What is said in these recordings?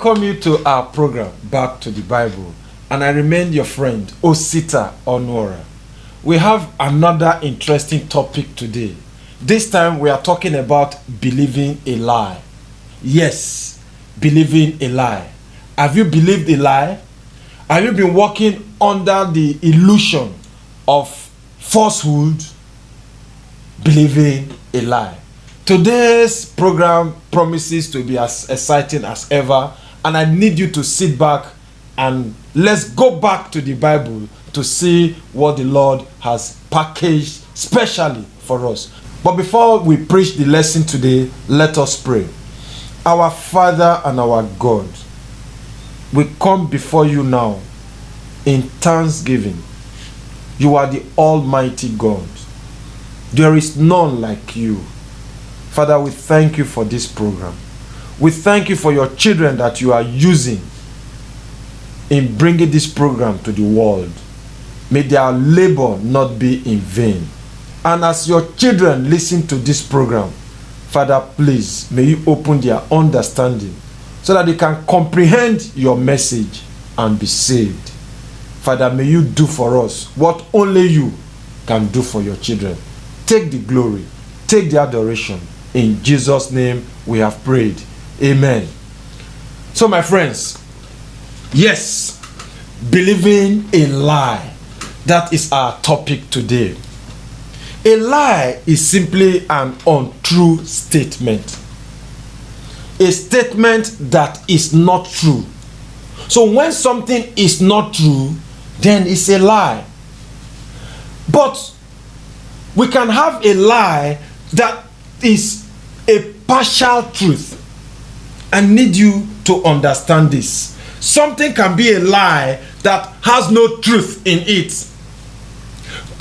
welcome you to our program, Back to the Bible, and I remain your friend, Osita Onwara. We have another interesting topic today. This time we are talking about believing a lie. Yes, believing a lie. Have you believed a lie? Have you been walking under the illusion of falsehood? Believing a lie. Today's program promises to be as exciting as ever, and I need you to sit back and let's go back to the Bible to see what the Lord has packaged specially for us. But before we preach the lesson today, let us pray. Our Father and our God, we come before you now in thanksgiving. You are the Almighty God. There is none like you. Father, we thank you for this program. We thank you for your children that you are using in bringing this program to the world. May their labor not be in vain. And as your children listen to this program, Father, please, may you open their understanding so that they can comprehend your message and be saved. Father, may you do for us what only you can do for your children. Take the glory, take the adoration. In Jesus' name we have prayed. Amen. So my friends, yes, believing a lie. That is our topic today. A lie is simply an untrue statement. A statement that is not true. So when something is not true, then it's a lie. But we can have a lie that is a partial truth. I need you to understand this. Something can be a lie that has no truth in it.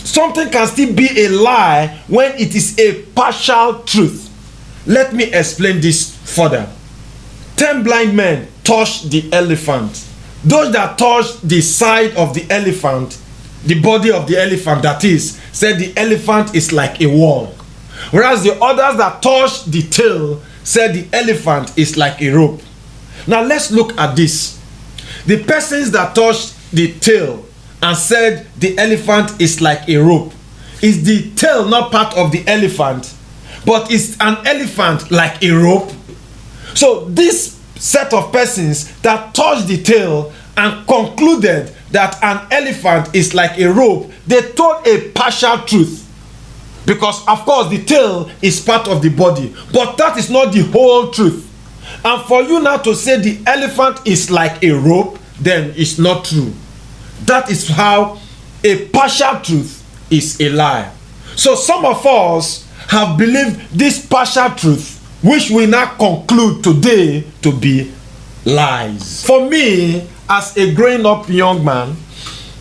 Something can still be a lie when it is a partial truth. Let me explain this further. 10 blind men touched the elephant. Those that touched the side of the elephant, the body of the elephant, that is, said the elephant is like a wall. Whereas the others that touched the tail said the elephant is like a rope. Now let's look at this. The persons that touched the tail and said the elephant is like a rope, is the tail not part of the elephant, but is an elephant like a rope? So this set of persons that touched the tail and concluded that an elephant is like a rope, they told a partial truth. Because of course the tail is part of the body, but that is not the whole truth. And for you now to say the elephant is like a rope, then it's not true. That is how a partial truth is a lie. So some of us have believed this partial truth, which we now conclude today to be lies. For me, as a growing up young man,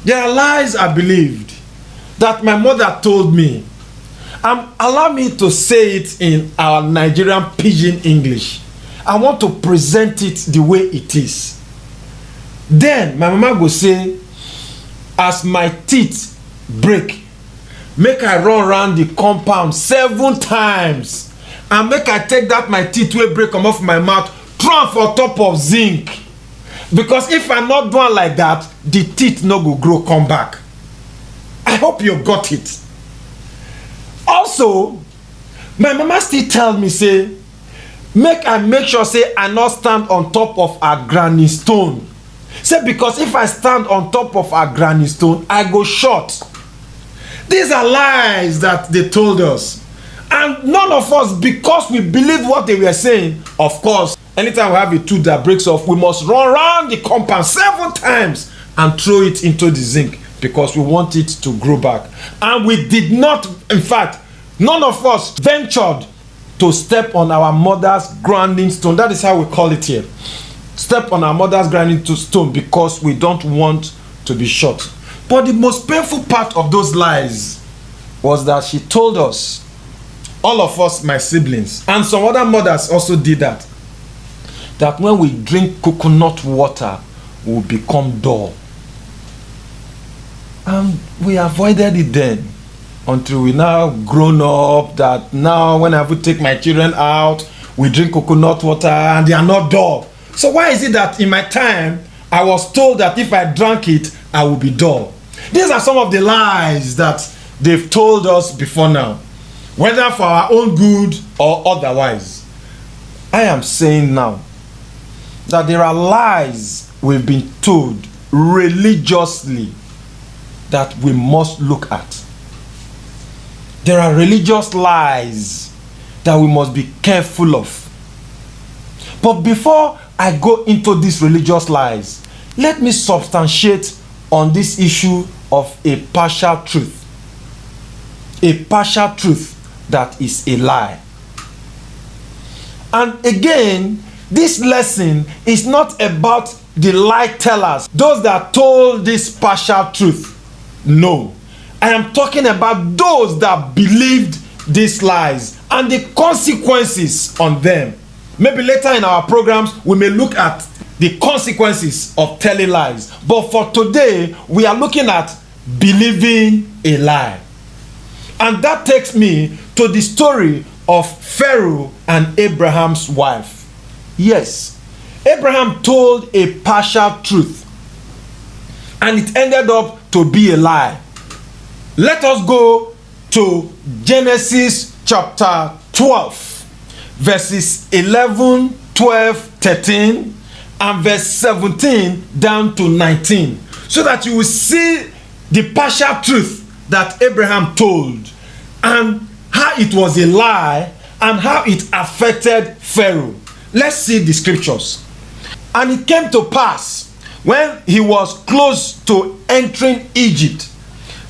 there are lies I believed that my mother told me. Allow me to say it in our Nigerian pidgin English. I want to present it the way it is. Then my mama go say, as my teeth break, make I run around the compound 7 times, and make I take that my teeth will break come off my mouth, throw am for top of zinc. Because if I not do like that, the teeth no go grow come back. I hope you got it. Also, my mama still tell me say, make sure say I not stand on top of a granny stone. Say because if I stand on top of a granny stone, I go short. These are lies that they told us. And none of us, because we believe what they were saying, of course, anytime we have a tooth that breaks off, we must run around the compound 7 times and throw it into the zinc, because we want it to grow back. And we did not, in fact, none of us ventured to step on our mother's grinding stone. That is how we call it here. Step on our mother's grinding stone, because we don't want to be shot. But the most painful part of those lies was that she told us, all of us, my siblings, and some other mothers also did that when we drink coconut water, we will become dull. And we avoided it then, until we now grown up, that now whenever I take my children out, we drink coconut water and they are not dull. So why is it that in my time, I was told that if I drank it, I would be dull? These are some of the lies that they've told us before now, whether for our own good or otherwise. I am saying now that there are lies we've been told religiously that we must look at. There are religious lies that we must be careful of. But before I go into these religious lies, let me substantiate on this issue of a partial truth. A partial truth that is a lie. And again, this lesson is not about the lie tellers, those that told this partial truth. No. I am talking about those that believed these lies and the consequences on them. Maybe later in our programs, we may look at the consequences of telling lies. But for today, we are looking at believing a lie. And that takes me to the story of Pharaoh and Abraham's wife. Yes, Abraham told a partial truth, and it ended up to be a lie. Let us go to Genesis chapter 12, verses 11, 12, 13, and verse 17 down to 19, so that you will see the partial truth that Abraham told, and how it was a lie, and how it affected Pharaoh. Let's see the scriptures. And it came to pass, when he was close to entering Egypt,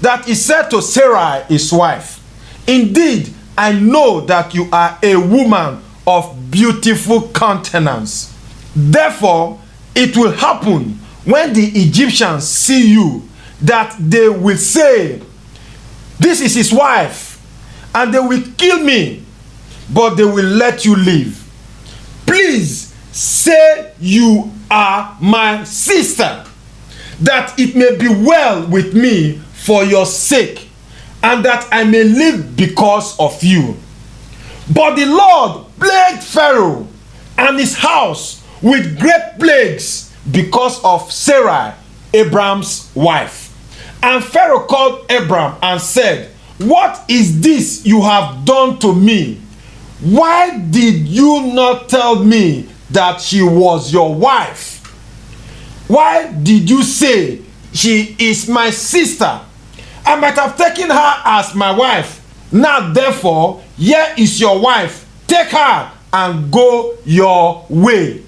that he said to Sarai his wife, "Indeed, I know that you are a woman of beautiful countenance. Therefore, it will happen when the Egyptians see you, that they will say, 'This is his wife,' and they will kill me, but they will let you live. Please say you are my sister, that it may be well with me for your sake, and that I may live because of you." But the Lord plagued Pharaoh and his house with great plagues because of Sarai, Abraham's wife. And Pharaoh called Abram and said, "What is this you have done to me? Why did you not tell me that she was your wife? Why did you say, 'She is my sister'? I might have taken her as my wife. Now therefore, here is your wife. Take her and go your way."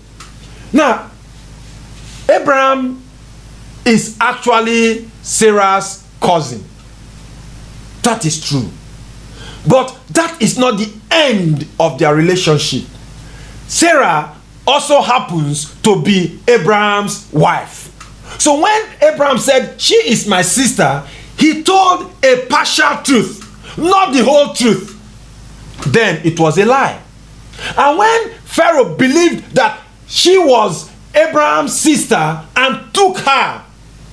Now, Abraham is actually Sarah's cousin. That is true. But that is not the end of their relationship. Sarah also happens to be Abraham's wife. So when Abraham said, "She is my sister," he told a partial truth, not the whole truth. Then it was a lie. And when Pharaoh believed that she was Abraham's sister and took her,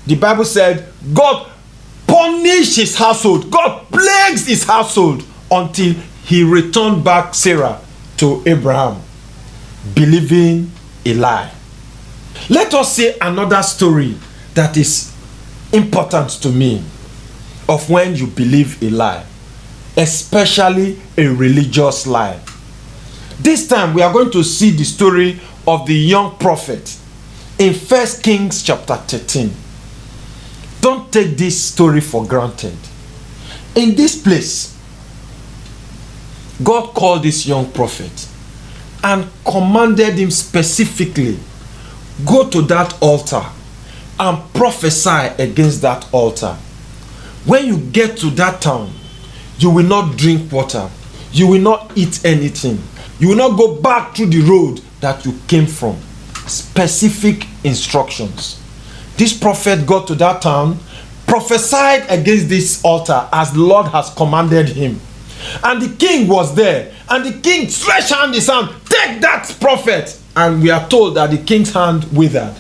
the Bible said God punished his household. God plagued his household until he returned back Sarah to Abraham, believing a lie. Let us see another story that is important to me of when you believe a lie, especially a religious lie. This time we are going to see the story of the young prophet in 1 Kings chapter 13. Don't take this story for granted. In this place, God called this young prophet and commanded him specifically, "Go to that altar and prophesy against that altar. When you get to that town, you will not drink water, you will not eat anything, you will not go back through the road that you came from." Specific instructions. This prophet got to that town, prophesied against this altar as the Lord has commanded him. And the king was there, and the king stretched out his hand, "Take that prophet." And we are told that the king's hand withered.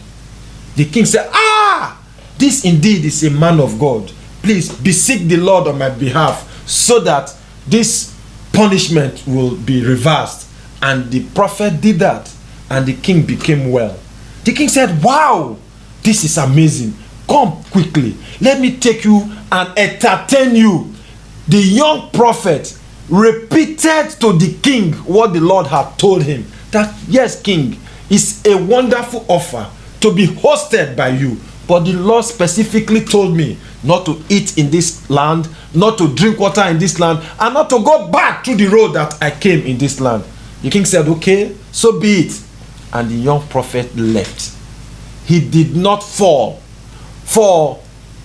The king said, "Ah, this indeed is a man of God. Please beseech the Lord on my behalf, so that this punishment will be reversed." And the prophet did that. and the king became well. The king said, wow, this is amazing. Come quickly. Let me take you and entertain you. The young prophet repeated to the king what the Lord had told him. That, yes, king, it's a wonderful offer to be hosted by you. But the Lord specifically told me not to eat in this land, not to drink water in this land, and not to go back through the road that I came in this land. The king said, okay, so be it. And the young prophet left. He did not fall for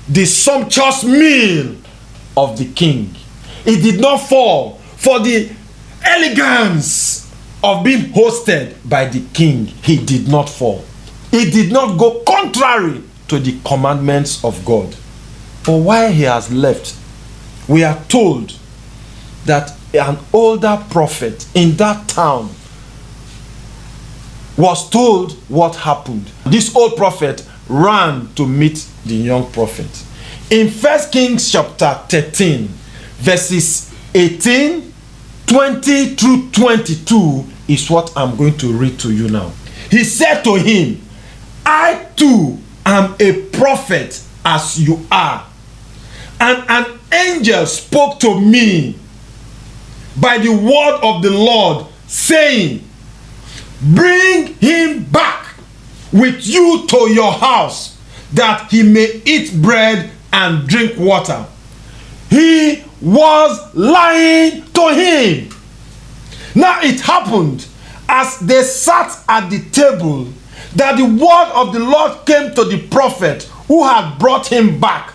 the sumptuous meal of the king. He did not fall for the elegance of being hosted by the king. He did not fall. He did not go contrary to the commandments of God. But while he has left, we are told that an older prophet in that town was told what happened. This old prophet ran to meet the young prophet. In 1 Kings chapter 13, verses 18, 20 through 22 is what I'm going to read to you now. He said to him, I too am a prophet as you are. And an angel spoke to me by the word of the Lord, saying, bring him back with you to your house, that he may eat bread and drink water. He was lying to him. Now it happened, as they sat at the table, that the word of the Lord came to the prophet who had brought him back.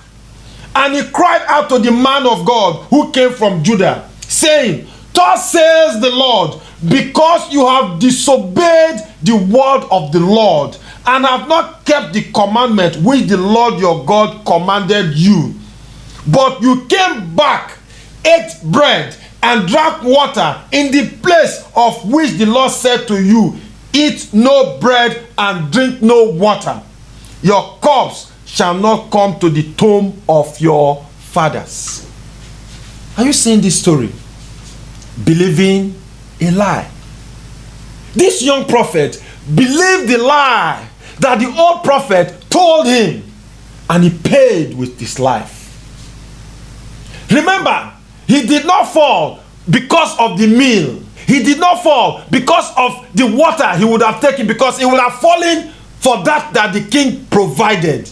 And he cried out to the man of God who came from Judah, saying, thus says the Lord, because you have disobeyed the word of the Lord, and have not kept the commandment which the Lord your God commanded you, but you came back, ate bread, and drank water in the place of which the Lord said to you, eat no bread and drink no water, your corpse shall not come to the tomb of your fathers. Are you seeing this story? Believing a lie. This young prophet believed the lie that the old prophet told him, and he paid with his life. Remember, he did not fall because of the meal. He did not fall because of the water he would have taken, because he would have fallen for that the king provided.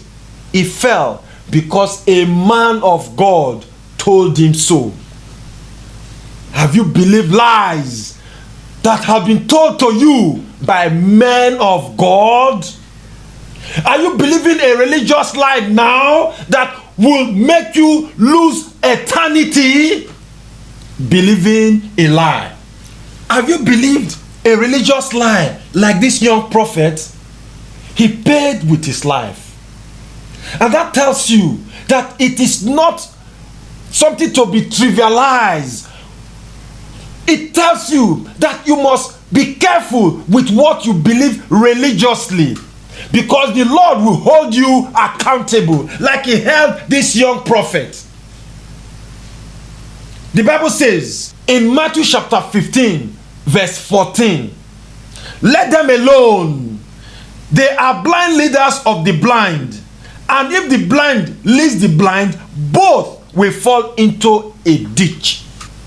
He fell because a man of God told him so. Have you believed lies that have been told to you by men of God? Are you believing a religious lie now that will make you lose eternity? Believing a lie. Have you believed a religious lie like this young prophet? He paid with his life. And that tells you that it is not something to be trivialized. It tells you that you must be careful with what you believe religiously, because the Lord will hold you accountable like he held this young prophet. The Bible says in Matthew chapter 15 verse 14, let them alone. They are blind leaders of the blind. And if the blind leads the blind, both will fall into a ditch.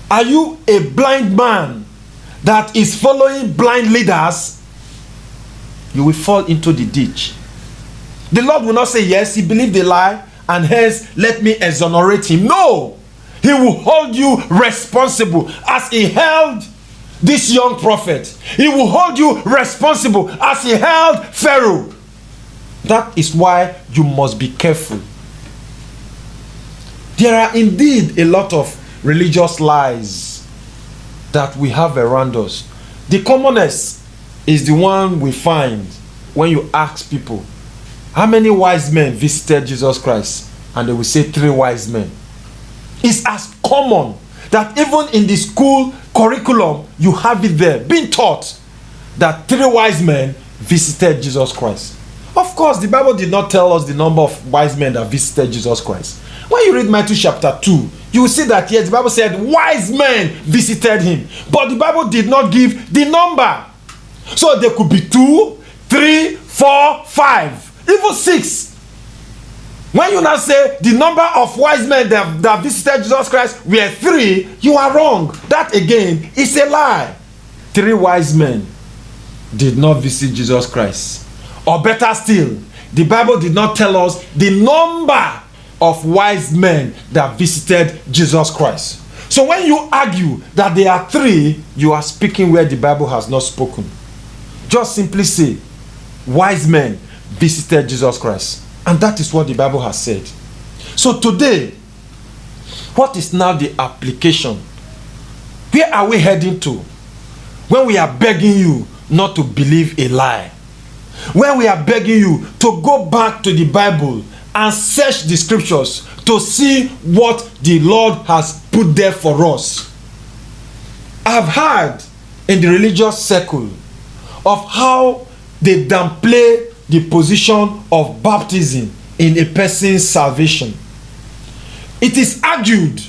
Are you a blind man that is following blind leaders? You will fall into the ditch. The Lord will not say, yes, he believed a lie, and hence let me exonerate him. No, he will hold you responsible as he held this young prophet. He will hold you responsible as he held Pharaoh. That is why you must be careful. There are indeed a lot of religious lies that we have around us. The commonest is the one we find when you ask people, how many wise men visited Jesus Christ? And they will say 3 wise men. It's as common that even in the school curriculum, you have it there, being taught that 3 wise men visited Jesus Christ. Of course, the Bible did not tell us the number of wise men that visited Jesus Christ. When you read Matthew chapter 2, you will see that yes, the Bible said wise men visited him. But the Bible did not give the number. So there could be 2, 3, 4, 5, even 6. When you now say the number of wise men that visited Jesus Christ were 3, you are wrong. That again is a lie. 3 wise men did not visit Jesus Christ. Or better still, the Bible did not tell us the number of wise men that visited Jesus Christ. So when you argue that there are 3, you are speaking where the Bible has not spoken. Just simply say, wise men visited Jesus Christ. And that is what the Bible has said. So today, what is now the application? Where are we heading to when we are begging you not to believe a lie? When we are begging you to go back to the Bible and search the scriptures to see what the Lord has put there for us. I've heard in the religious circle of how they downplay the position of baptism in a person's salvation. It is argued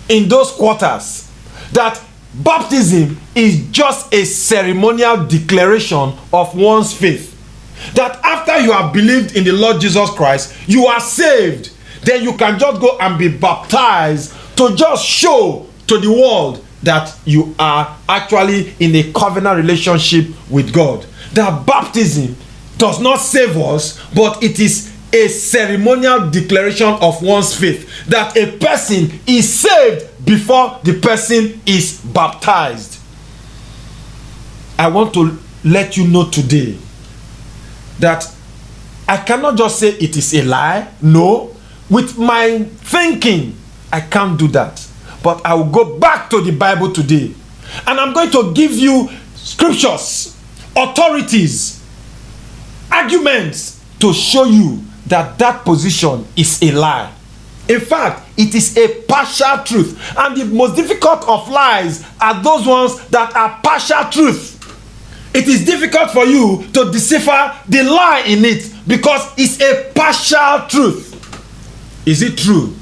in those quarters that baptism is just a ceremonial declaration of one's faith. That after you have believed in the Lord Jesus Christ, you are saved. Then you can just go and be baptized to just show to the world that you are actually in a covenant relationship with God. That baptism does not save us, but it is a ceremonial declaration of one's faith. That a person is saved before the person is baptized. I want to let you know today that I cannot just say it is a lie. No. With my thinking, I can't do that. But I will go back to the Bible today. And I'm going to give you scriptures, authorities, arguments to show you that that position is a lie. In fact, it is a partial truth. And the most difficult of lies are those ones that are partial truth. It is difficult for you to decipher the lie in it because it's a partial truth. Is it true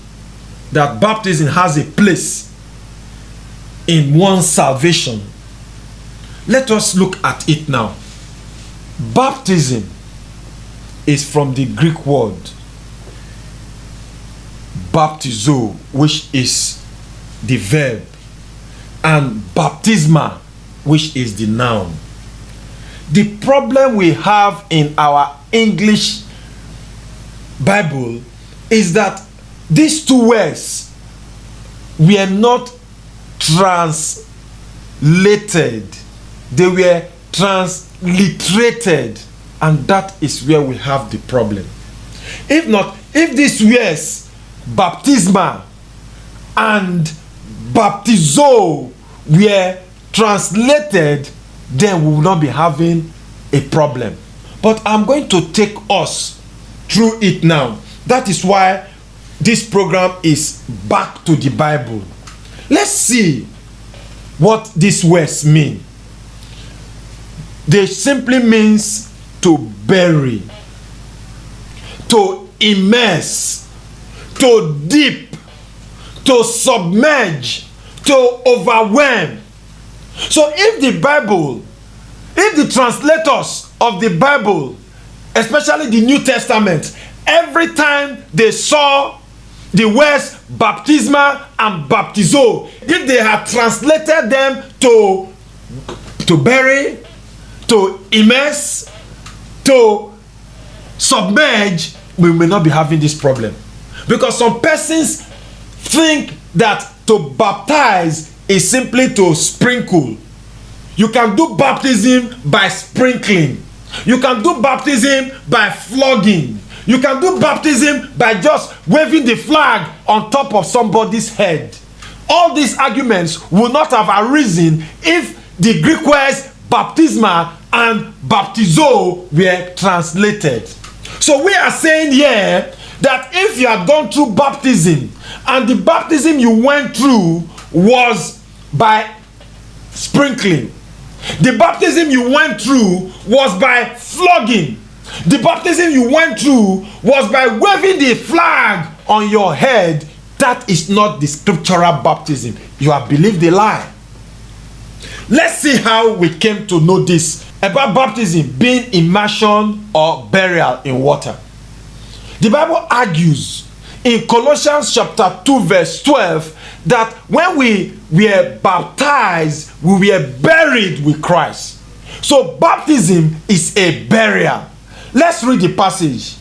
that baptism has a place in one's salvation? Let us look at it now. Baptism is from the Greek word baptizo, which is the verb, and baptisma, which is the noun. The problem we have in our English Bible is that these 2 words were not translated. They were transliterated. And that is where we have the problem. If not, if these words, baptisma and baptizo, were translated, then we will not be having a problem. But I'm going to take us through it now. That is why this program is back to the Bible. Let's see what these words mean. They simply means to bury, to immerse, to dip, to submerge, to overwhelm. So if the Bible, if the translators of the Bible, especially the New Testament, every time they saw the words baptisma and baptizo, if they had translated them to bury, to immerse, to submerge, we may not be having this problem. Because some persons think that to baptize is simply to sprinkle. You can do baptism by sprinkling. You can do baptism by flogging. You can do baptism by just waving the flag on top of somebody's head. All these arguments would not have arisen if the Greek words baptisma and baptizo were translated. So we are saying here that if you have gone through baptism and the baptism you went through was by sprinkling, the baptism you went through was by flogging, the baptism you went through was by waving the flag on your head, that is not the scriptural baptism. You have believed a lie. Let's see how we came to know this about baptism being immersion or burial in water. The Bible argues in Colossians chapter 2 verse 12 that when we were baptized, we were buried with Christ. So baptism is a burial. Let's read the passage.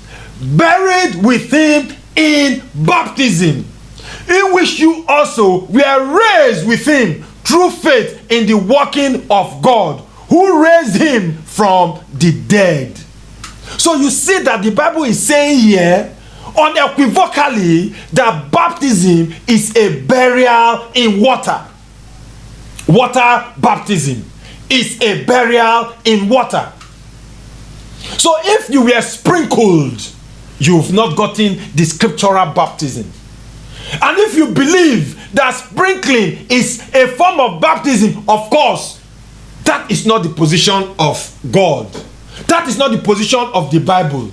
Buried with him in baptism, in which you also were raised with him through faith in the working of God, who raised him from the dead. So you see that the Bible is saying here unequivocally that baptism is a burial in water. Water baptism is a burial in water. So if you were sprinkled, you've not gotten the scriptural baptism. And if you believe that sprinkling is a form of baptism, of course, that is not the position of God. That is not the position of the Bible.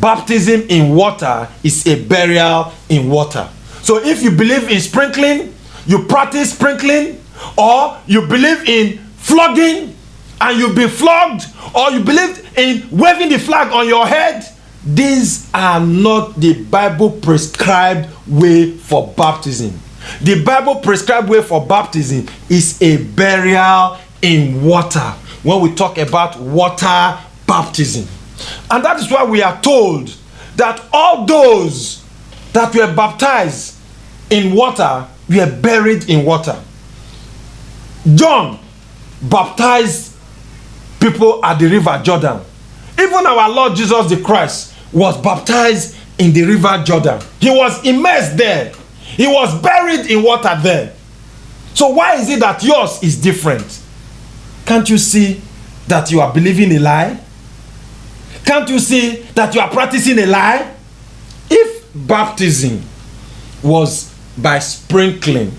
Baptism in water is a burial in water. So if you believe in sprinkling, you practice sprinkling, or you believe in flogging and you've been flogged, or you believe in waving the flag on your head, these are not the Bible prescribed way for baptism. The Bible prescribed way for baptism is a burial in water, when we talk about water baptism. And that is why we are told that all those that were baptized in water were buried in water. John baptized people at the river Jordan. Even our Lord Jesus the Christ was baptized in the river Jordan. He was immersed there. He was buried in water there. So why is it that yours is different? Can't you see that you are believing a lie? Can't you see that you are practicing a lie? If baptism was by sprinkling,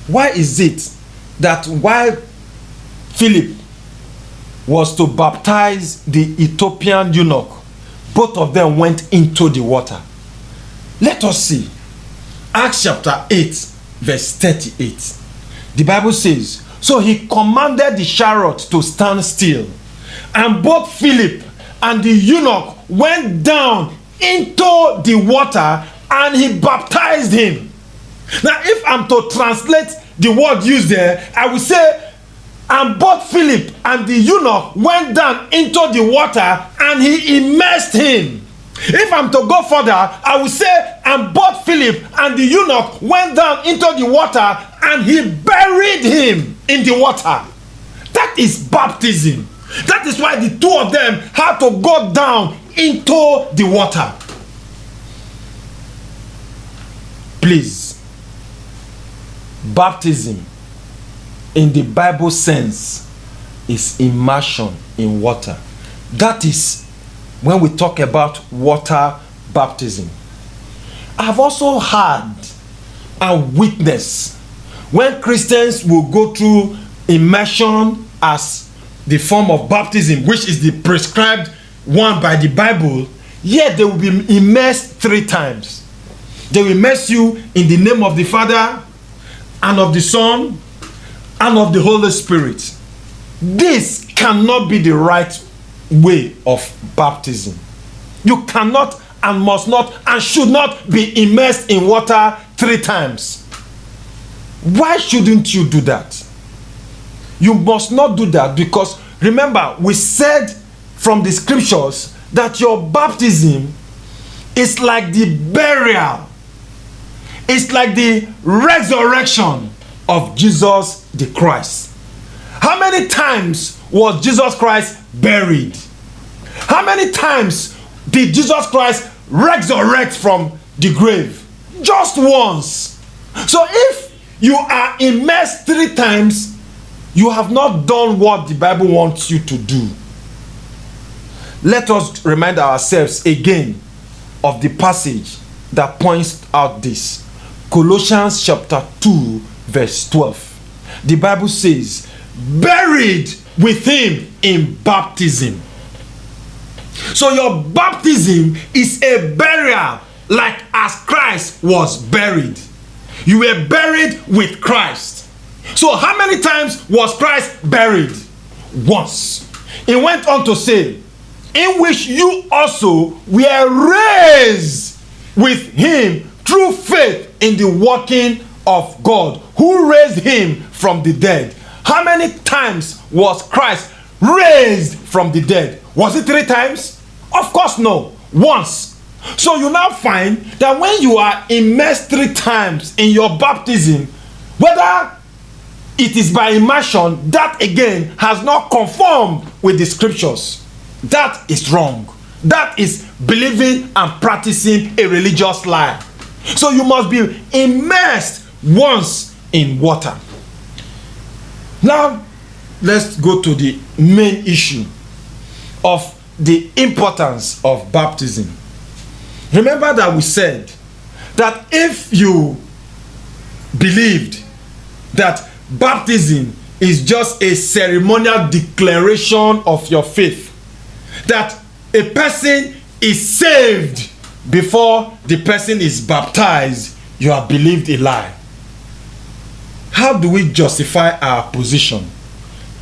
why is it that while Philip was to baptize the Ethiopian eunuch, both of them went into the water? Let us see Acts chapter 8 verse 38. The Bible says, so he commanded the chariot to stand still, and both Philip and the eunuch went down into the water, and he baptized him. Now if I'm to translate the word used there, I will say, and both Philip and the eunuch went down into the water, and he immersed him. If I'm to go further, I will say, and both Philip and the eunuch went down into the water, and he buried him in the water. That is baptism. That is why the two of them had to go down into the water. Please, baptism in the Bible sense is immersion in water. That is when we talk about water baptism. I've also heard and witnessed when Christians will go through immersion as the form of baptism, which is the prescribed one by the Bible, yet they will be immersed 3 times. They will immerse you in the name of the Father and of the Son and of the Holy Spirit. This cannot be the right way of baptism. You cannot and must not and should not be immersed in water 3 times. Why shouldn't you do that? You must not do that because remember, we said from the scriptures that your baptism is like the burial, it's like the resurrection of Jesus the Christ. How many times was Jesus Christ buried? How many times did Jesus Christ resurrect from the grave? Just once. So if you are immersed 3 times, you have not done what the Bible wants you to do. Let us remind ourselves again of the passage that points out this. Colossians chapter 2 verse 12. The Bible says, buried with him in baptism. So your baptism is a burial, like as Christ was buried. You were buried with Christ. So how many times was Christ buried? once. He went on to say, in which you also were raised with him through faith in the working of God, who raised him from the dead. How many times was Christ raised from the dead? Was it 3 times? Of course no, once. So you now find that when you are immersed 3 times in your baptism, whether it is by immersion, that again has not conformed with the scriptures. That is wrong. That is believing and practicing a religious lie. So you must be immersed once in water. Now, let's go to the main issue of the importance of baptism. Remember that we said that if you believed that baptism is just a ceremonial declaration of your faith, that a person is saved before the person is baptized, you have believed a lie. How do we justify our position?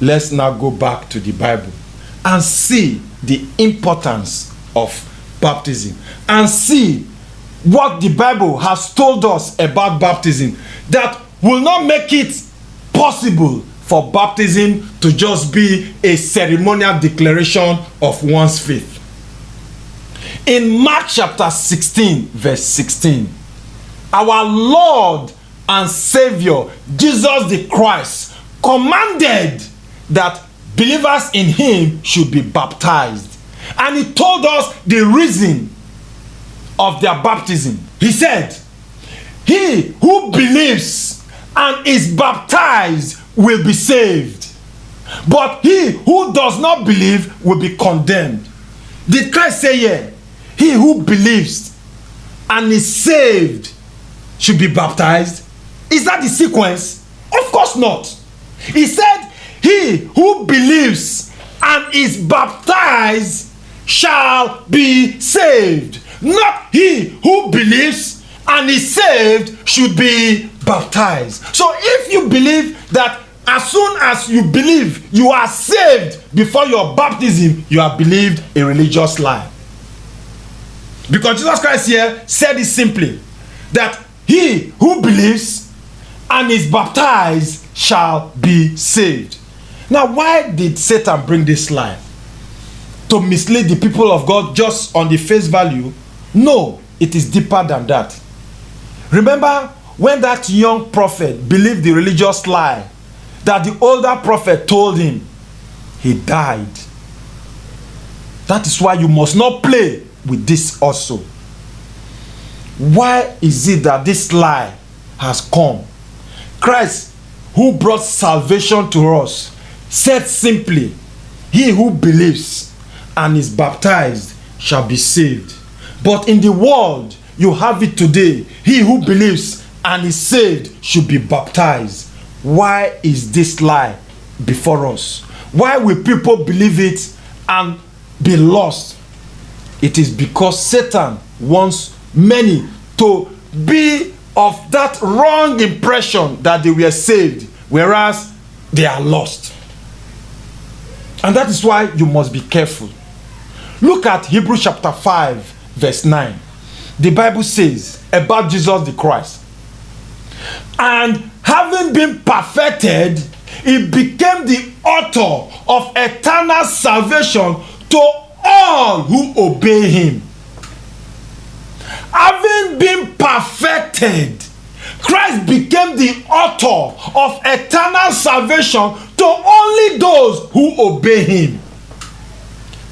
Let's now go back to the Bible and see the importance of baptism and see what the Bible has told us about baptism that will not make it possible for baptism to just be a ceremonial declaration of one's faith. In Mark chapter 16, verse 16, our Lord and Savior, Jesus the Christ, commanded that believers in him should be baptized. And he told us the reason of their baptism. He said, he who believes and is baptized will be saved, but he who does not believe will be condemned. Did Christ say here, he who believes and is saved should be baptized? Is that the sequence? Of course not. He said, he who believes and is baptized shall be saved. Not he who believes and is saved should be baptized. So if you believe that as soon as you believe you are saved before your baptism, you have believed a religious lie. Because Jesus Christ here said it simply, that he who believes and is baptized shall be saved. Now, why did Satan bring this lie? To mislead the people of God just on the face value? No, it is deeper than that. Remember when that young prophet believed the religious lie that the older prophet told him? He died. That is why you must not play with this also. Why is it that this lie has come? Christ, who brought salvation to us, said simply, he who believes and is baptized shall be saved. But in the world, you have it today, he who believes and is saved should be baptized. Why is this lie before us? Why will people believe it and be lost? It is because Satan wants many to be of that wrong impression that they were saved, whereas they are lost. And that is why you must be careful. Look at Hebrews chapter 5, verse 9. The Bible says about Jesus the Christ, and having been perfected, he became the author of eternal salvation to all who obey him. Having been perfected, Christ became the author of eternal salvation to only those who obey him.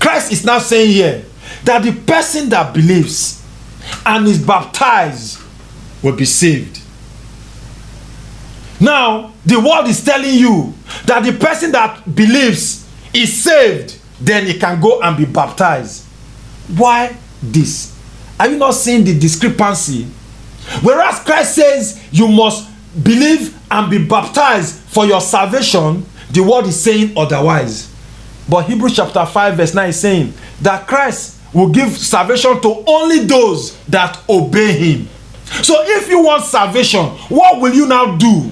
Christ is now saying here that the person that believes and is baptized will be saved. Now, the world is telling you that the person that believes is saved, then he can go and be baptized. Why this? Are you not seeing the discrepancy? Whereas Christ says you must believe and be baptized for your salvation, the world is saying otherwise. But Hebrews chapter 5 verse 9 is saying that Christ will give salvation to only those that obey him. So if you want salvation, what will you now do?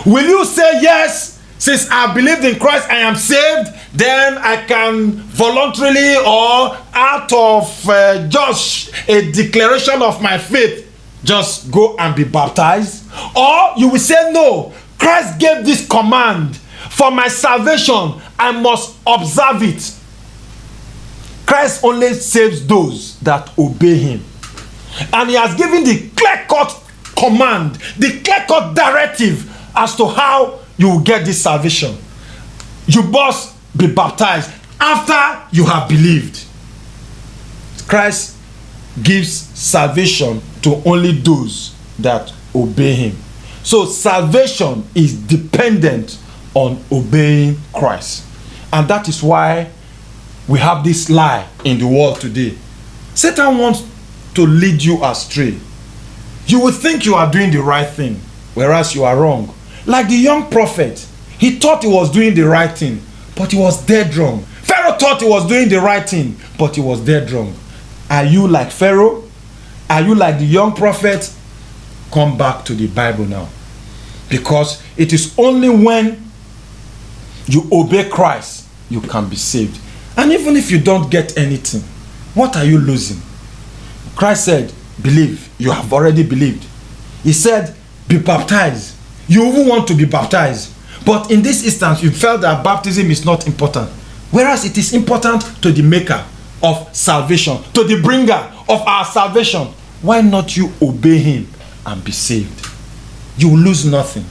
Will you say, yes, since I believed in Christ, I am saved, then I can voluntarily or out of just a declaration of my faith, just go and be baptized. Or you will say, no, Christ gave this command. For my salvation, I must observe it. Christ only saves those that obey him. And he has given the clear-cut command, the clear-cut directive as to how you will get this salvation. You must be baptized after you have believed. Christ gives salvation to only those that obey him. So salvation is dependent on obeying Christ. And that is why we have this lie in the world today. Satan wants to lead you astray. You will think you are doing the right thing, whereas you are wrong. Like the young prophet, he thought he was doing the right thing, but he was dead wrong. Pharaoh thought he was doing the right thing, but he was dead wrong. Are you like Pharaoh? Are you like the young prophet? Come back to the Bible now. Because it is only when you obey Christ you can be saved. And even if you don't get anything, what are you losing? Christ said, believe. You have already believed. He said, be baptized. You even want to be baptized. But in this instance, you felt that baptism is not important. Whereas it is important to the maker of salvation, to the bringer of our salvation. Why not you obey him and be saved? You will lose nothing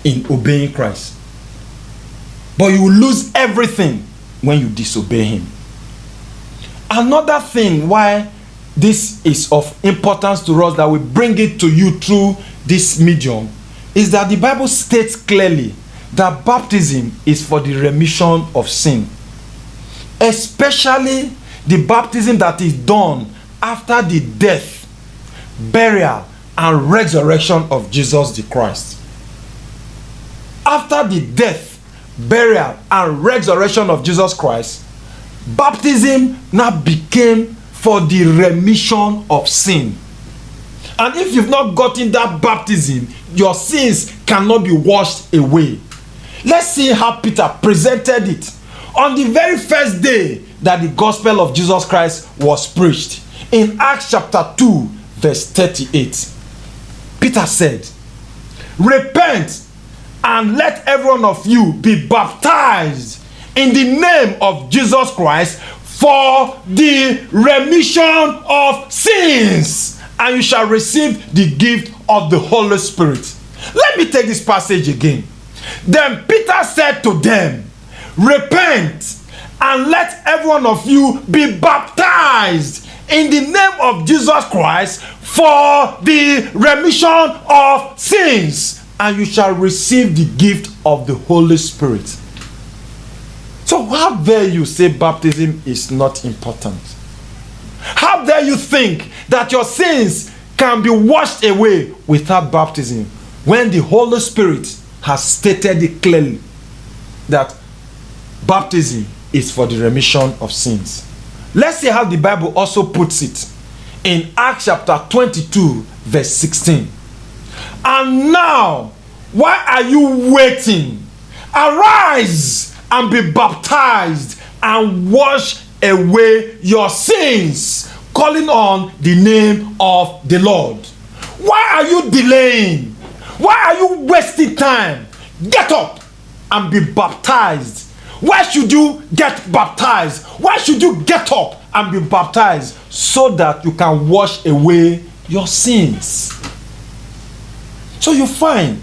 in obeying Christ. But you will lose everything when you disobey him. Another thing why this is of importance to us, that we bring it to you through this medium, is that the Bible states clearly that baptism is for the remission of sin. Especially the baptism that is done after the death, burial, and resurrection of Jesus the Christ. After the death, burial, and resurrection of Jesus Christ, baptism now became for the remission of sin. And if you've not gotten that baptism, your sins cannot be washed away. Let's see how Peter presented it on the very first day that the gospel of Jesus Christ was preached. In Acts chapter 2, verse 38, Peter said, repent and let every one of you be baptized in the name of Jesus Christ for the remission of sins, and you shall receive the gift of the Holy Spirit. Let me take this passage again. Then Peter said to them, repent and let every one of you be baptized in the name of Jesus Christ for the remission of sins, and you shall receive the gift of the Holy Spirit. So how dare you say baptism is not important? How dare you think that your sins can be washed away without baptism, when the Holy Spirit has stated it clearly that baptism is for the remission of sins? Let's see how the Bible also puts it in Acts chapter 22, verse 16. And now, why are you waiting? Arise and be baptized and wash away your sins, calling on the name of the Lord. Why are you delaying? Why are you wasting time? Get up and be baptized. Why should you get baptized? Why should you get up and be baptized? So that you can wash away your sins. So you find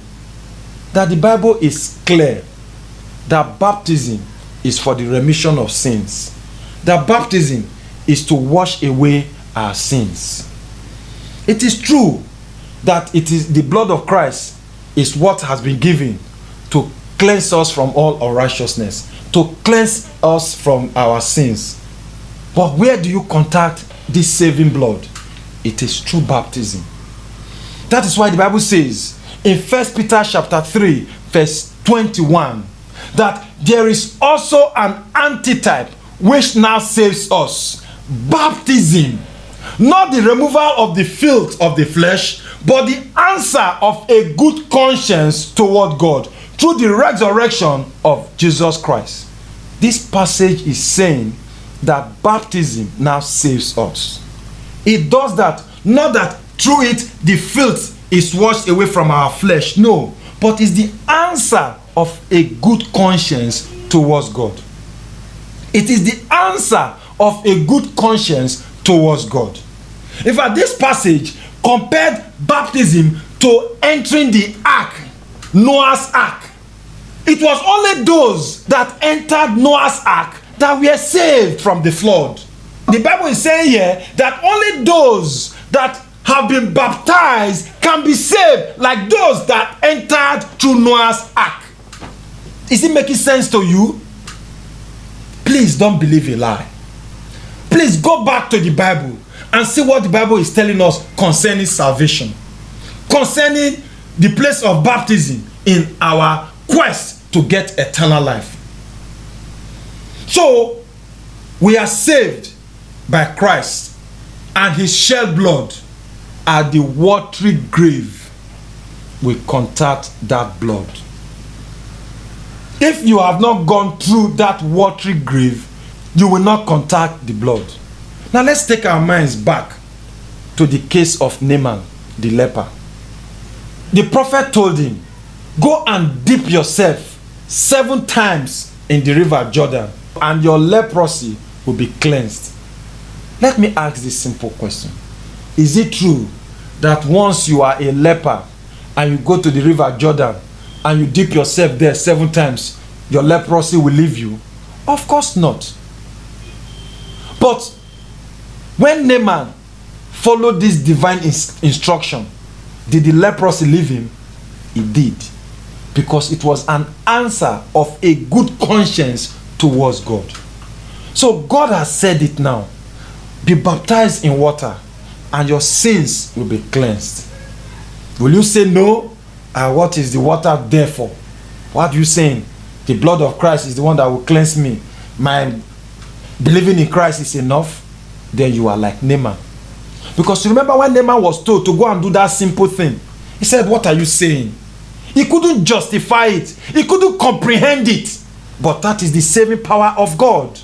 that the Bible is clear that baptism is for the remission of sins. That baptism is to wash away our sins. It is true that it is the blood of Christ is what has been given to cleanse us from all unrighteousness, to cleanse us from our sins. But where do you contact this saving blood? It is through baptism. That is why the Bible says in 1 Peter chapter 3, verse 21, that there is also an antitype which now saves us. Baptism, not the removal of the filth of the flesh, but the answer of a good conscience toward God through the resurrection of Jesus Christ. This passage is saying that baptism now saves us. It does that, not that through it the filth is washed away from our flesh, no, but it's the answer of a good conscience towards God. It is the answer of a good conscience towards God. In fact, this passage compared baptism to entering the ark, Noah's ark. It was only those that entered Noah's ark that were saved from the flood. The Bible is saying here that only those that have been baptized can be saved, like those that entered through Noah's ark. Is it making sense to you? Please don't believe a lie. Please go back to the Bible and see what the Bible is telling us concerning salvation, concerning the place of baptism in our quest to get eternal life. So, we are saved by Christ, and his shed blood at the watery grave will contact that blood. If you have not gone through that watery grave, you will not contact the blood. Now let's take our minds back to the case of Naaman the leper. The prophet told him, go and dip yourself 7 times in the river Jordan, and your leprosy will be cleansed. Let me ask this simple question. Is it true that once you are a leper and you go to the river Jordan and you dip yourself there 7 times, your leprosy will leave you? Of course not. But when Naaman followed this divine instruction, did the leprosy leave him? It did. Because it was an answer of a good conscience towards God. So God has said it now. Be baptized in water and your sins will be cleansed. Will you say no? What is the water there for? What are you saying? The blood of Christ is the one that will cleanse me. My believing in Christ is enough. Then you are like Naaman. Because remember when Naaman was told to go and do that simple thing, he said, what are you saying? He couldn't justify it. He couldn't comprehend it. But that is the saving power of God.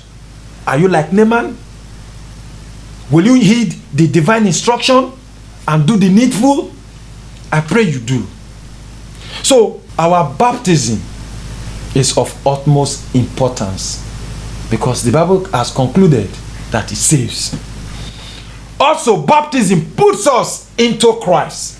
Are you like Naaman? Will you heed the divine instruction and do the needful? I pray you do. So our baptism is of utmost importance because the Bible has concluded that it saves. Also, baptism puts us into Christ.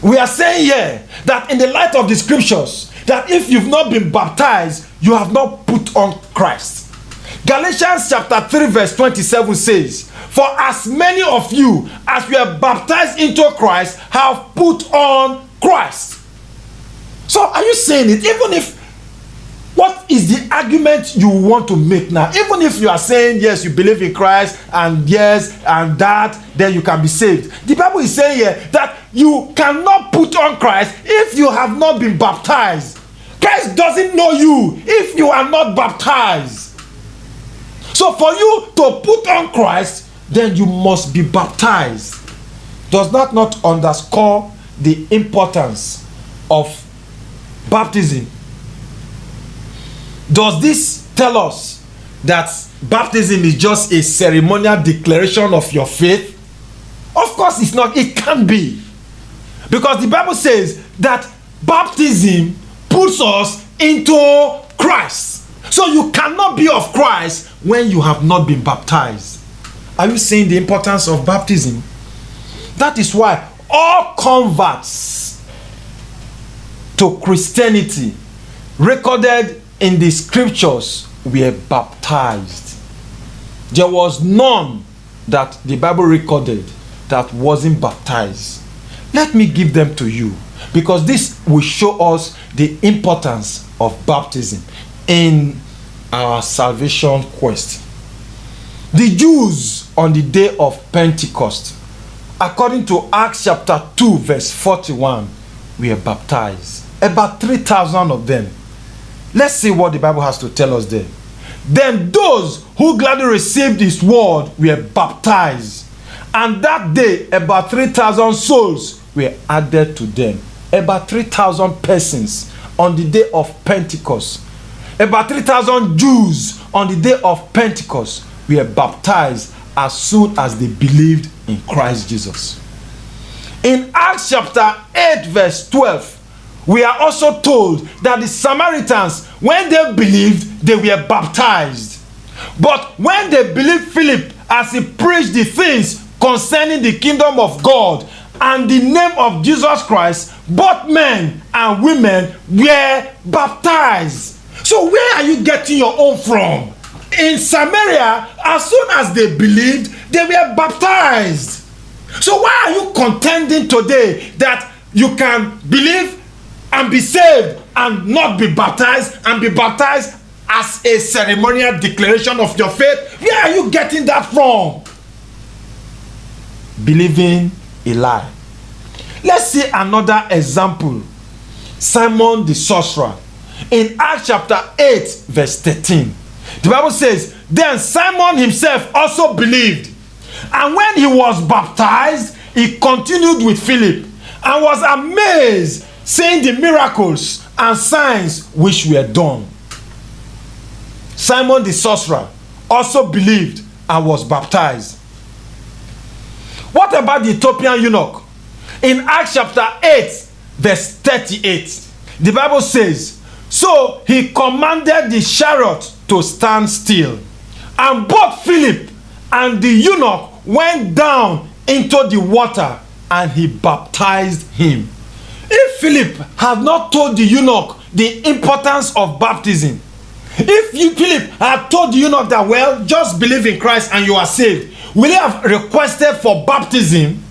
We are saying here that in the light of the scriptures, that if you've not been baptized, you have not put on Christ. Galatians chapter 3 verse 27 says, for as many of you as were baptized into Christ have put on Christ. So are you saying it? Even if, what is the argument you want to make now? Even if you are saying yes, you believe in Christ and yes and that, then you can be saved. The Bible is saying here that you cannot put on Christ if you have not been baptized. Christ doesn't know you if you are not baptized. So for you to put on Christ, then you must be baptized. Does that not underscore the importance of baptism? Does this tell us that baptism is just a ceremonial declaration of your faith? Of course it's not. It can't be. Because the Bible says that baptism puts us into Christ. So you cannot be of Christ when you have not been baptized. Are you seeing the importance of baptism? That is why all converts to Christianity recorded in the scriptures were baptized. There was none that the Bible recorded that wasn't baptized. Let me give them to you because this will show us the importance of baptism in our salvation quest. The Jews on the day of Pentecost, according to Acts chapter 2 verse 41, were baptized. About 3,000 of them. Let's see what the Bible has to tell us there. Then those who gladly received his word were baptized. And that day, about 3,000 souls were added to them. about 3,000 persons on the day of Pentecost. About 3,000 Jews on the day of Pentecost were baptized as soon as they believed in Christ Jesus. In Acts chapter 8 verse 12, we are also told that the Samaritans, when they believed, they were baptized. But when they believed Philip as he preached the things concerning the kingdom of God and the name of Jesus Christ, both men and women were baptized. So where are you getting your own from? In Samaria, as soon as they believed, they were baptized. So why are you contending today that you can believe and be saved and not be baptized, and be baptized as a ceremonial declaration of your faith? Where are you getting that from? Believing a lie. Let's see another example. Simon the sorcerer. In Acts chapter 8 verse 13, the Bible says, then Simon himself also believed, and when he was baptized, he continued with Philip and was amazed, seeing the miracles and signs which were done. Simon the sorcerer also believed and was baptized. What about the Ethiopian eunuch? In Acts chapter 8 verse 38, the Bible says, so he commanded the chariot to stand still, and both Philip and the eunuch went down into the water, and he baptized him. If Philip had not told the eunuch the importance of baptism, if Philip had told the eunuch that, well, just believe in Christ and you are saved, will he have requested for baptism?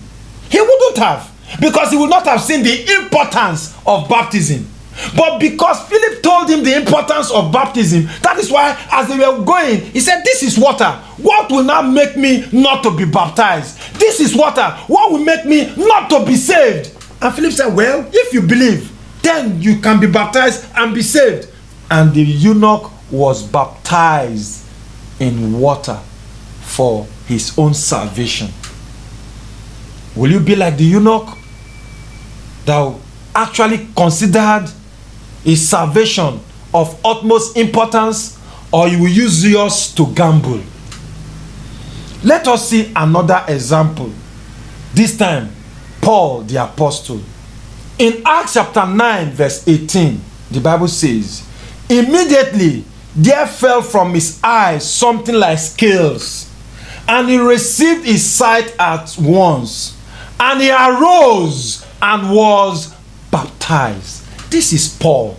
He wouldn't have, because he would not have seen the importance of baptism. But because Philip told him the importance of baptism, that is why as they were going, he said, this is water. What will now make me not to be baptized? This is water. What will make me not to be saved? And Philip said, well, if you believe, then you can be baptized and be saved. And the eunuch was baptized in water for his own salvation. Will you be like the eunuch that actually considered his salvation of utmost importance, or you will use yours to gamble? Let us see another example. This time, Paul the apostle. In Acts chapter 9 verse 18, the Bible says, immediately there fell from his eyes something like scales, and he received his sight at once, and he arose and was baptized. This is Paul.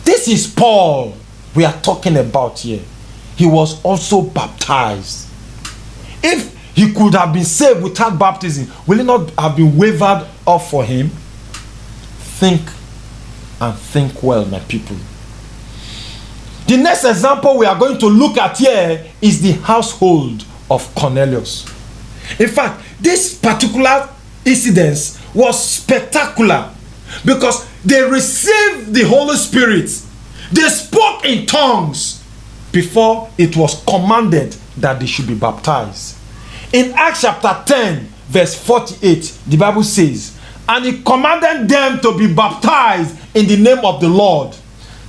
This is Paul we are talking about here. He was also baptized. If he could have been saved without baptism, will it not have been wavered off for him? Think and think well, my people. The next example we are going to look at here is the household of Cornelius. In fact, this particular incident was spectacular because they received the Holy Spirit. They spoke in tongues before it was commanded that they should be baptized. In Acts chapter 10 verse 48, the Bible says, and he commanded them to be baptized in the name of the Lord.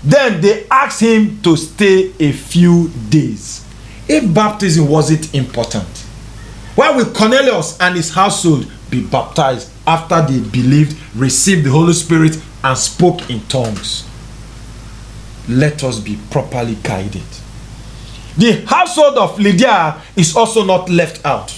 Then they asked him to stay a few days. If baptism wasn't important, why will Cornelius and his household be baptized after they believed, received the Holy Spirit, and spoke in tongues? Let us be properly guided. The household of Lydia is also not left out.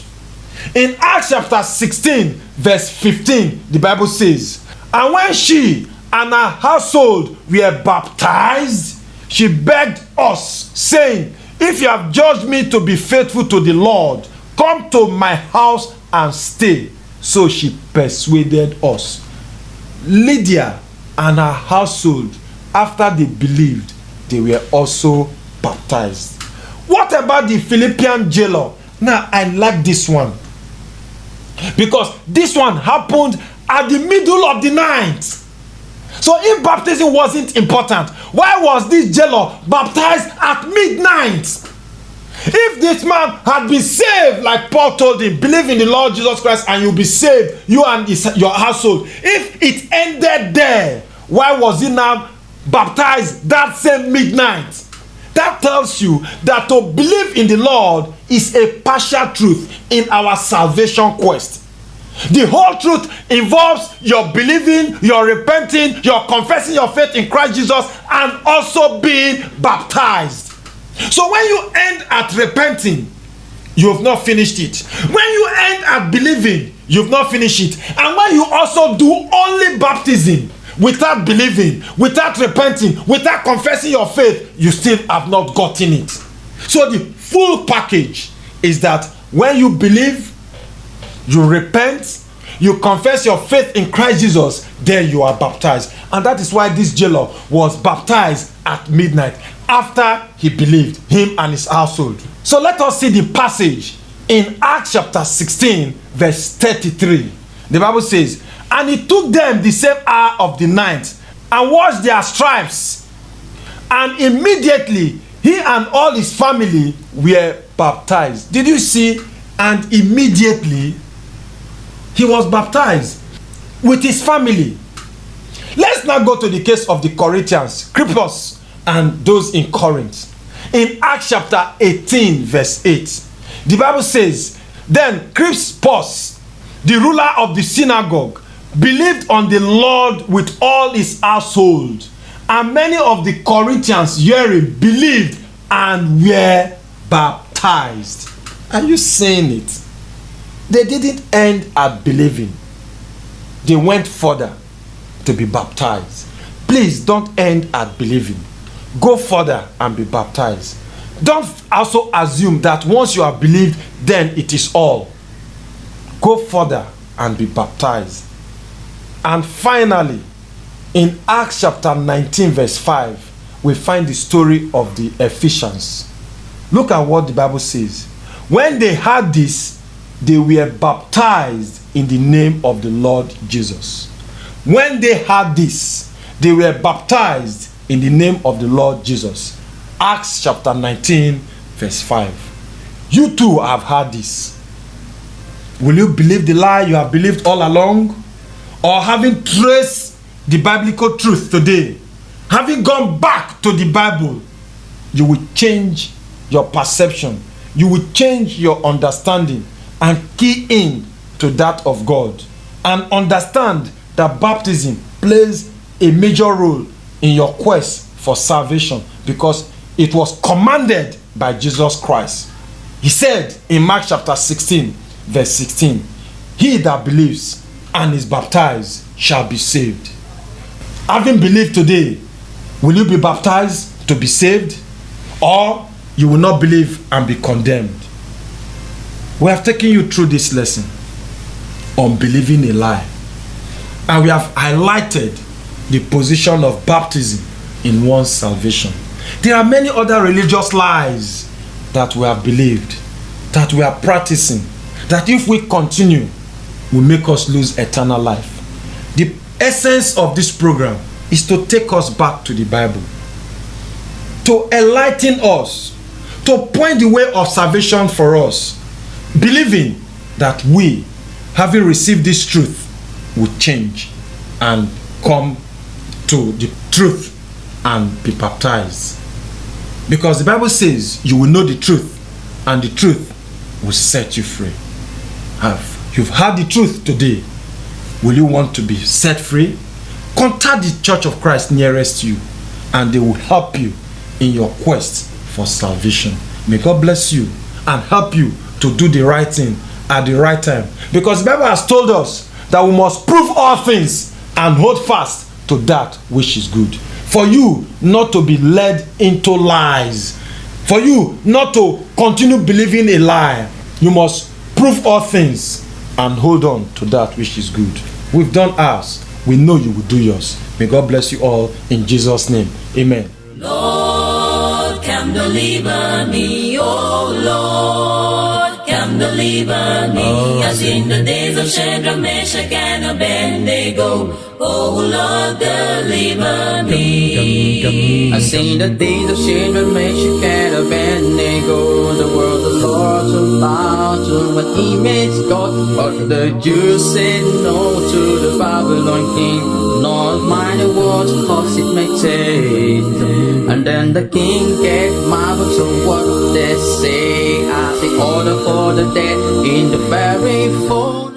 In Acts chapter 16 verse 15, the Bible says, and when she and her household were baptized, she begged us, saying, if you have judged me to be faithful to the Lord, come to my house and stay. So she persuaded us. Lydia and her household, after they believed, they were also baptized. What about the Philippian jailer? Now, I like this one, because this one happened at the middle of the night. So if baptism wasn't important, why was this jailer baptized at midnight? If this man had been saved, like Paul told him, believe in the Lord Jesus Christ and you'll be saved, you and your household. If it ended there, why was he now baptized that same midnight? That tells you that to believe in the Lord is a partial truth in our salvation quest. The whole truth involves your believing, your repenting, your confessing your faith in Christ Jesus, and also being baptized. So when you end at repenting, you have not finished it. When you end at believing, you have not finished it. And when you also do only baptism without believing, without repenting, without confessing your faith, you still have not gotten it. So the full package is that when you believe, you repent, you confess your faith in Christ Jesus, then you are baptized. And that is why this jailer was baptized at midnight after he believed, him and his household. So let us see the passage in Acts chapter 16 verse 33. The Bible says, and he took them the same hour of the night and washed their stripes, and immediately he and all his family were baptized. Did you see? And immediately he was baptized with his family. Let's now go to the case of the Corinthians, Crispus and those in Corinth. In Acts chapter 18 verse 8, the Bible says, then Crispus, the ruler of the synagogue, believed on the Lord with all his household, and many of the Corinthians hearing believed and were baptized. Are you saying it? They didn't end at believing. They went further to be baptized. Please don't end at believing. Go further and be baptized. Don't also assume that once you have believed, then it is all. Go further and be baptized. And finally, in Acts chapter 19 verse 5, we find the story of the Ephesians. Look at what the Bible says. When they heard this, they were baptized in the name of the Lord Jesus. When they heard this, they were baptized in the name of the Lord Jesus. Acts chapter 19 verse 5. You too have heard this. Will you believe the lie you have believed all along? Or having traced the biblical truth today, having gone back to the Bible, you will change your perception, you will change your understanding and key in to that of God, and understand that baptism plays a major role in your quest for salvation, because it was commanded by Jesus Christ. He said in Mark chapter 16 verse 16, he that believes and is baptized shall be saved. Having believed today, will you be baptized to be saved, or you will not believe and be condemned? We have taken you through this lesson on believing a lie, and we have highlighted the position of baptism in one's salvation. There are many other religious lies that we have believed, that we are practicing, that if we continue will make us lose eternal life. The essence of this program is to take us back to the Bible, to enlighten us, to point the way of salvation for us, believing that we, having received this truth, will change and come to the truth and be baptized. Because the Bible says you will know the truth, and the truth will set you free. You've heard the truth today. Will you want to be set free? Contact the Church of Christ nearest you, and they will help you in your quest for salvation. May God bless you and help you to do the right thing at the right time. Because the Bible has told us that we must prove all things and hold fast to that which is good. For you not to be led into lies. For you not to continue believing a lie. You must prove all things and hold on to that which is good. We've done ours. We know you will do yours. May God bless you all in Jesus' name. Amen. Lord, come deliver me, oh Lord, come deliver me. As in the days of Shadrach, Meshach, and Abednego, oh Lord, deliver me. As in the days of Shadrach, Meshach, and Abednego, the world the Lord to bow to an image God, but the Jews said no to the Babylon. anointing, not mind the words, cause it may change. And then the king get marveled to what they say, as the order for the dead in the very phone.